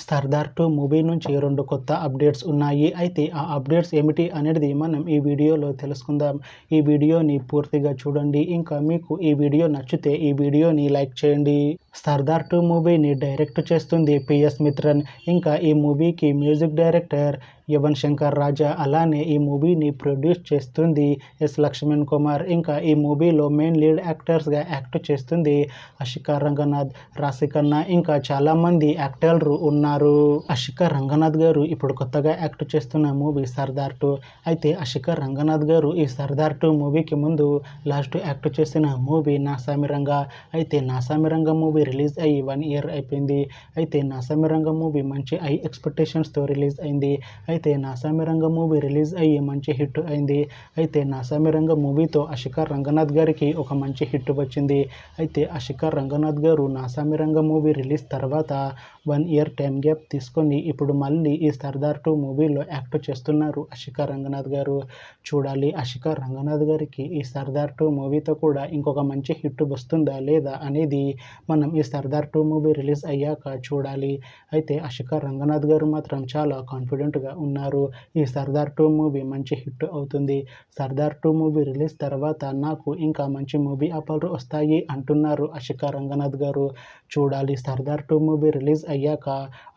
Sardar 2 movie నుంచి 2 కొత్త updates ఉన్నాయి. అయితే ఆ అప్డేట్స్ ఏమిటి అనేది మనం ఈ వీడియోలో తెలుసుకుందాం. ఈ వీడియోని పూర్తిగా చూడండి. ఇంకా మీకు ఈ వీడియో నచ్చితే ఈ వీడియోని లైక్ చేయండి. సర్దార్ 2 మూవీని డైరెక్ట్ చేస్తుంది పిఎస్ మిత్రన్. ఇంకా ఈ మూవీకి మ్యూజిక్ డైరెక్టర్ యువన్ శంకర్ రాజా. అలానే ఈ మూవీని ప్రొడ్యూస్ చేస్తుంది ఎస్ లక్ష్మణ్ కుమార్. ఇంకా ఈ మూవీలో మెయిన్ లీడ్ యాక్టర్స్గా యాక్ట్ చేస్తుంది అషికా రంగనాథ్, రాశి ఖన్నా, ఇంకా చాలామంది యాక్టర్లు ఉన్నారు. అషికా రంగనాథ్ గారు ఇప్పుడు కొత్తగా యాక్ట్ చేస్తున్న మూవీ సర్దార్ 2. అయితే అషికా రంగనాథ్ గారు ఈ సర్దార్ 2 మూవీకి ముందు లాస్ట్ యాక్ట్ చేసిన మూవీ నాసామిరంగా. అయితే నాసామిరంగా మూవీ రిలీజ్ అయ్యి 1 year అయిపోయింది. అయితే నాసామిరంగా మూవీ మంచి హై ఎక్స్పెక్టేషన్స్తో రిలీజ్ అయింది. అయితే నాసామిరంగా మూవీ రిలీజ్ అయ్యి మంచి హిట్ అయింది. అయితే నాసామిరంగా మూవీతో అషికా రంగనాథ్ గారికి ఒక మంచి హిట్ వచ్చింది. అయితే అషికా రంగనాథ్ గారు నాసామిరంగా మూవీ రిలీజ్ తర్వాత 1 year టైం గ్యాప్ తీసుకొని ఇప్పుడు మళ్ళీ ఈ సర్దార్ 2 మూవీలో యాక్ట్ చేస్తున్నారు అషికా రంగనాథ్ గారు. చూడాలి అషికా రంగనాథ్ గారికి ఈ సర్దార్ 2 మూవీతో కూడా ఇంకొక మంచి హిట్ వస్తుందా లేదా అనేది మనం ఈ సర్దార్ 2 మూవీ రిలీజ్ అయ్యాక చూడాలి. అయితే అషికా రంగనాథ్ గారు మాత్రం చాలా కాన్ఫిడెంట్గా ఉన్నారు. ఈ సర్దార్ 2 మూవీ మంచి హిట్ అవుతుంది. సర్దార్ 2 మూవీ రిలీజ్ తర్వాత నాకు ఇంకా మంచి మూవీ ఆఫర్లు వస్తాయి అంటున్నారు అషికా రంగనాథ్ గారు. చూడాలి సర్దార్ 2 మూవీ రిలీజ్ అయ్యాక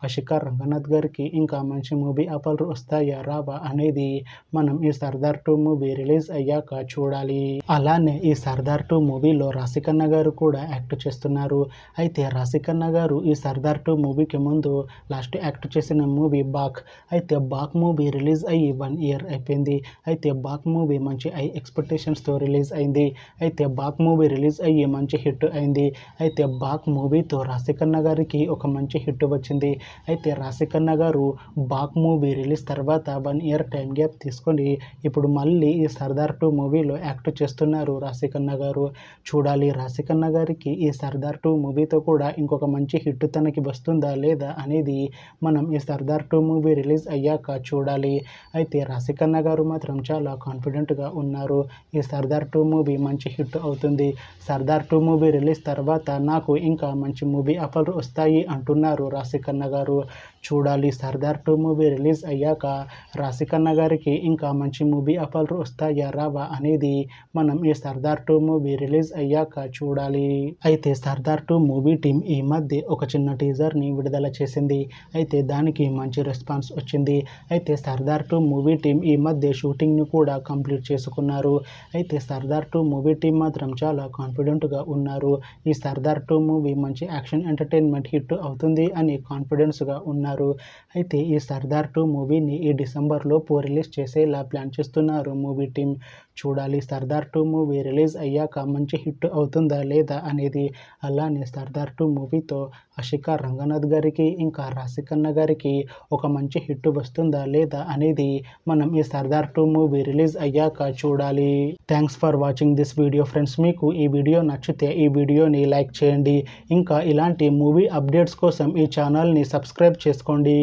అషికా రంగనాథ్ గారికి ఇంకా మంచి మూవీ ఆఫర్లు వస్తాయా రావా అనేది మనం ఈ సర్దార్ 2 మూవీ రిలీజ్ అయ్యాక చూడాలి. అలానే ఈ సర్దార్ 2 మూవీలో రాశి ఖన్నా గారు కూడా యాక్ట్ చేస్తున్నారు. అయితే రాశి ఖన్నా గారు ఈ సర్దార్ 2 మూవీకి ముందు లాస్ట్ యాక్ట్ చేసిన మూవీ బాక్. అయితే బాక్ మూవీ రిలీజ్ అయ్యి 1 year అయిపోయింది. అయితే బాక్ మూవీ మంచి హై ఎక్స్పెక్టేషన్స్తో రిలీజ్ అయింది. అయితే బాక్ మూవీ రిలీజ్ అయ్యి మంచి హిట్ అయింది. అయితే బాక్ మూవీతో రాశి ఖన్నా గారికి ఒక మంచి హిట్ వచ్చింది. అయితే రాశి ఖన్నా గారు బాక్ మూవీ రిలీజ్ తర్వాత 1 year టైం గ్యాప్ తీసుకొని ఇప్పుడు మళ్ళీ ఈ సర్దార్ 2 మూవీలో యాక్ట్ చేస్తున్నారు రాశి ఖన్నా గారు. చూడాలి రాశి ఖన్నా గారికి ఈ సర్దార్ 2 మూవీతో కూడా ఇంకొక మంచి హిట్ తనకి వస్తుందా లేదా అనేది మనం ఈ సర్దార్ 2 మూవీ రిలీజ్ అయ్యాక చూడాలి. అయితే రాశి ఖన్నా గారు మాత్రం చాలా కాన్ఫిడెంట్గా ఉన్నారు. ఈ సర్దార్ 2 మూవీ మంచి హిట్ అవుతుంది. సర్దార్ 2 మూవీ రిలీజ్ తర్వాత నాకు ఇంకా మంచి మూవీ ఆఫర్లు వస్తాయి అంటున్నారు రాశి ఖన్నా గారు. చూడాలి సర్దార్ 2 మూవీ రిలీజ్ అయ్యాక రాశి ఖన్నా గారికి ఇంకా మంచి మూవీ ఆఫర్లు వస్తాయా రావా అనేది మనం ఈ సర్దార్ 2 మూవీ రిలీజ్ అయ్యాక చూడాలి. అయితే సర్దార్ 2 మూవీ టీం ఈ మధ్య ఒక చిన్న టీజర్ని విడుదల చేసింది. అయితే దానికి మంచి రెస్పాన్స్ వచ్చింది. అయితే సర్దార్ 2 మూవీ టీం ఈ మధ్య షూటింగ్ని కూడా కంప్లీట్ చేసుకున్నారు. అయితే సర్దార్ 2 మూవీ టీం మాత్రం చాలా కాన్ఫిడెంట్గా ఉన్నారు. ఈ సర్దార్ 2 మూవీ మంచి యాక్షన్ ఎంటర్టైన్మెంట్ హిట్ అవుతుంది అని కాన్ఫిడెన్స్గా ఉన్నారు. అయితే ఈ సర్దార్ 2 మూవీని ఈ డిసెంబర్లోపు రిలీజ్ చేసేలా ప్లాన్ చేస్తున్నారు మూవీ టీం. చూడాలి సర్దార్ 2 మూవీ రిలీజ్ అయ్యాక మంచి హిట్ అవుతుందా లేదా అనేది. అలానే సర్దార్ 2 మూవీతో అషికా రంగనాథ్ గారికి ఇంకా రాశి ఖన్నా గారికి ఒక మంచి హిట్ వస్తుందా లేదా అనేది మనం ఈ సర్దార్ 2 మూవీ రిలీజ్ అయ్యాక చూడాలి. Thanks for watching this video friends. మీకు ఈ వీడియో నచ్చితే ఈ వీడియోని లైక్ చేయండి. ఇంకా ఇలాంటి మూవీ అప్డేట్స్ కోసం ఈ ఛానల్ని సబ్స్క్రైబ్ చేసుకోండి.